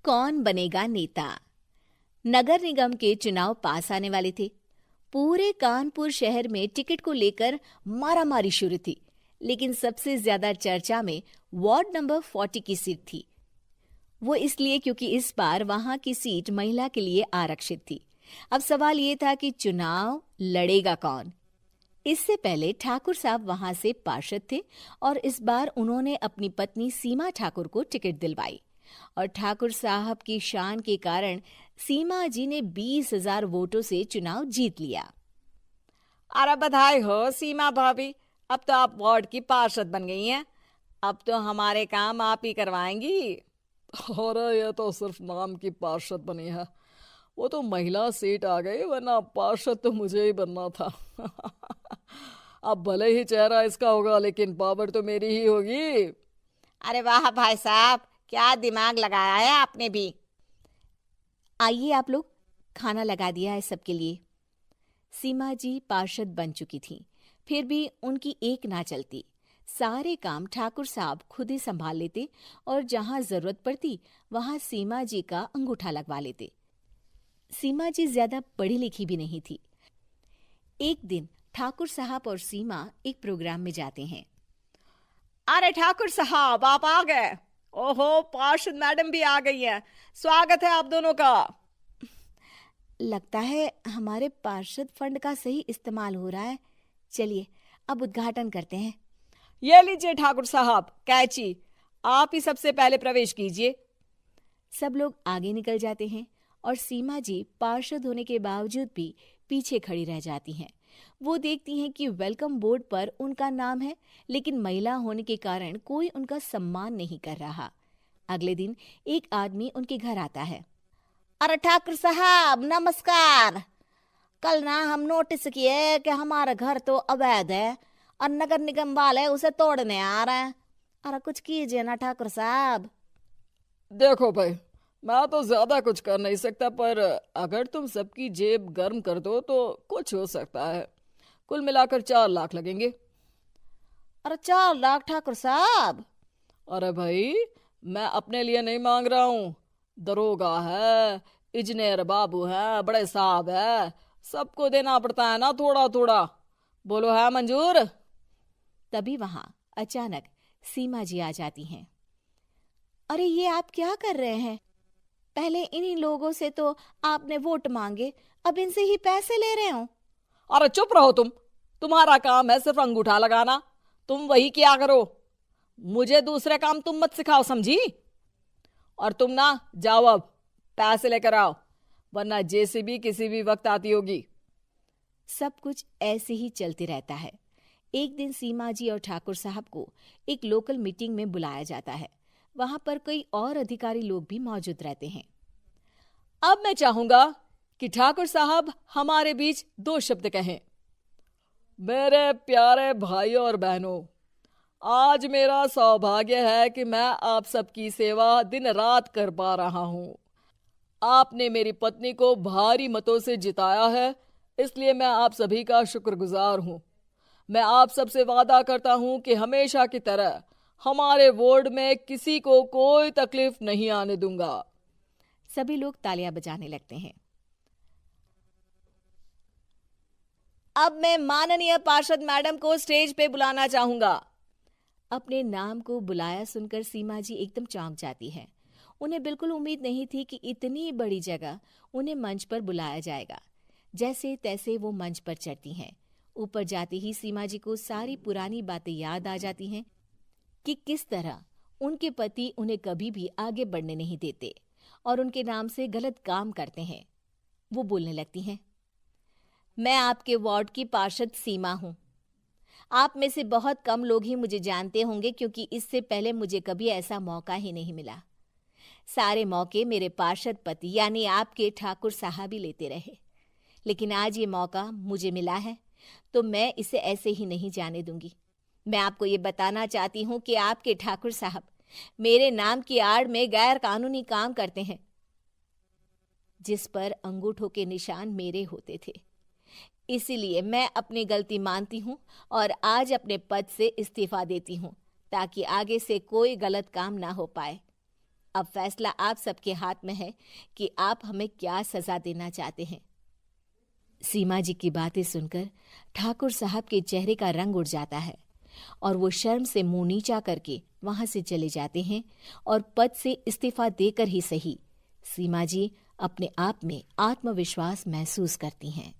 कौन बनेगा नेता। नगर निगम के चुनाव पास आने वाले थे। पूरे कानपुर शहर में टिकट को लेकर मारामारी शुरू थी, लेकिन सबसे ज्यादा चर्चा में वार्ड नंबर 40 की सीट थी। वो इसलिए क्योंकि इस बार वहां की सीट महिला के लिए आरक्षित थी। अब सवाल ये था कि चुनाव लड़ेगा कौन। इससे पहले ठाकुर साहब वहां से पार्षद थे और इस बार उन्होंने अपनी पत्नी सीमा ठाकुर को टिकट दिलवाई और ठाकुर साहब की शान के कारण सीमा जी ने 20,000 वोटों से चुनाव जीत लिया। अरे बधाई हो सीमा भाभी, अब तो आप वार्ड की पार्षद बन गई हैं। अब तो हमारे काम आप ही करवाएंगी। अरे ये तो सिर्फ नाम की पार्षद बनी है, वो तो महिला सीट आ गई, वरना पार्षद तो मुझे ही बनना था। अब भले ही चेहरा इसका होगा, लेकिन पावर तो मेरी ही होगी। अरे वाह भाई साहब, क्या दिमाग लगाया है आपने भी। आइए आप लोग, खाना लगा दिया है सबके लिए। सीमा जी पार्षद बन चुकी थी, फिर भी उनकी एक ना चलती। सारे काम ठाकुर साहब खुद ही संभाल लेते और जहां जरूरत पड़ती वहां सीमा जी का अंगूठा लगवा लेते। सीमा जी ज्यादा पढ़ी लिखी भी नहीं थी। एक दिन ठाकुर साहब और सीमा एक प्रोग्राम में जाते हैं। अरे ठाकुर साहब, आप आ गए। ओहो, पार्षद मैडम भी आ गई हैं। स्वागत है आप दोनों का। लगता है हमारे पार्षद फंड का सही इस्तेमाल हो रहा है। चलिए अब उद्घाटन करते हैं। ये लीजिए ठाकुर साहब कैची, आप ही सबसे पहले प्रवेश कीजिए। सब लोग आगे निकल जाते हैं और सीमा जी पार्षद होने के बावजूद भी पीछे खड़ी रह जाती हैं। वो देखती हैं कि वेलकम बोर्ड पर उनका नाम है, लेकिन महिला होने के कारण कोई उनका सम्मान नहीं कर रहा। अगले दिन एक आदमी उनके घर आता है। अरे ठाकुर साहब नमस्कार। कल ना हम नोटिस किए कि हमारा घर तो अवैध है और नगर निगम वाले उसे तोड़ने आ रहे हैं। अरे कुछ कीजिए ना ठाकुर साहब। देखो भाई, मैं तो ज्यादा कुछ कर नहीं सकता, पर अगर तुम सबकी जेब गर्म कर दो तो कुछ हो सकता है। कुल मिलाकर 4 लाख लगेंगे। अरे 4 लाख ठाकुर साहब? अरे भाई, मैं अपने लिए नहीं मांग रहा हूँ। दरोगा है, इंजीनियर बाबू है, बड़े साहब है, सबको देना पड़ता है ना थोड़ा थोड़ा। बोलो है मंजूर? तभी वहां अचानक सीमा जी आ जाती हैं। अरे ये आप क्या कर रहे हैं? पहले इन्हीं लोगों से तो आपने वोट मांगे, अब इनसे ही पैसे ले रहे हो। अरे चुप रहो तुम, तुम्हारा काम है सिर्फ अंगूठा लगाना, तुम वही किया करो। मुझे दूसरे काम तुम मत सिखाओ, समझी? और तुम ना जाओ, अब पैसे लेकर आओ, वरना जेसीबी किसी भी वक्त आती होगी। सब कुछ ऐसे ही चलते रहता है। एक दिन सीमा जी और ठाकुर साहब को एक लोकल मीटिंग में बुलाया जाता है। वहां पर कई और अधिकारी लोग भी मौजूद रहते हैं। अब मैं चाहूंगा कि ठाकुर साहब हमारे बीच 2 शब्द कहें। मेरे प्यारे भाइयों और बहनों, आज मेरा सौभाग्य है कि मैं आप सबकी सेवा दिन रात कर पा रहा हूं। आपने मेरी पत्नी को भारी मतों से जिताया है, इसलिए मैं आप सभी का शुक्रगुजार हूं। मैं आप सबसे वादा करता हूं कि हमेशा की तरह हमारे वार्ड में किसी को कोई तकलीफ नहीं आने दूंगा। सभी लोग तालियां बजाने लगते हैं। अब मैं माननीय पार्षद मैडम को स्टेज पे बुलाना चाहूंगा। अपने नाम को बुलाया सुनकर सीमा जी एकदम चौंक जाती है। उन्हें बिल्कुल उम्मीद नहीं थी कि इतनी बड़ी जगह उन्हें मंच पर बुलाया जाएगा। जैसे तैसे वो मंच पर चढ़ती हैं। ऊपर जाते ही सीमा जी को सारी पुरानी बातें याद आ जाती हैं कि किस तरह उनके पति उन्हें कभी भी आगे बढ़ने नहीं देते और उनके नाम से गलत काम करते हैं। वो बोलने लगती हैं। मैं आपके वार्ड की पार्षद सीमा हूं। आप में से बहुत कम लोग ही मुझे जानते होंगे, क्योंकि इससे पहले मुझे कभी ऐसा मौका ही नहीं मिला। सारे मौके मेरे पार्षद पति यानी आपके ठाकुर साहब ही लेते रहे, लेकिन आज ये मौका मुझे मिला है तो मैं इसे ऐसे ही नहीं जाने दूंगी। मैं आपको ये बताना चाहती हूँ कि आपके ठाकुर साहब मेरे नाम की आड़ में गैर कानूनी काम करते हैं, जिस पर अंगूठों के निशान मेरे होते थे। इसीलिए मैं अपनी गलती मानती हूँ और आज अपने पद से इस्तीफा देती हूँ, ताकि आगे से कोई गलत काम ना हो पाए। अब फैसला आप सबके हाथ में है कि आप हमें क्या सजा देना चाहते हैं। सीमा जी की बातें सुनकर ठाकुर साहब के चेहरे का रंग उड़ जाता है और वो शर्म से मुंह नीचा करके वहां से चले जाते हैं और पद से इस्तीफा देकर ही सही सीमा जी अपने आप में आत्मविश्वास महसूस करती हैं।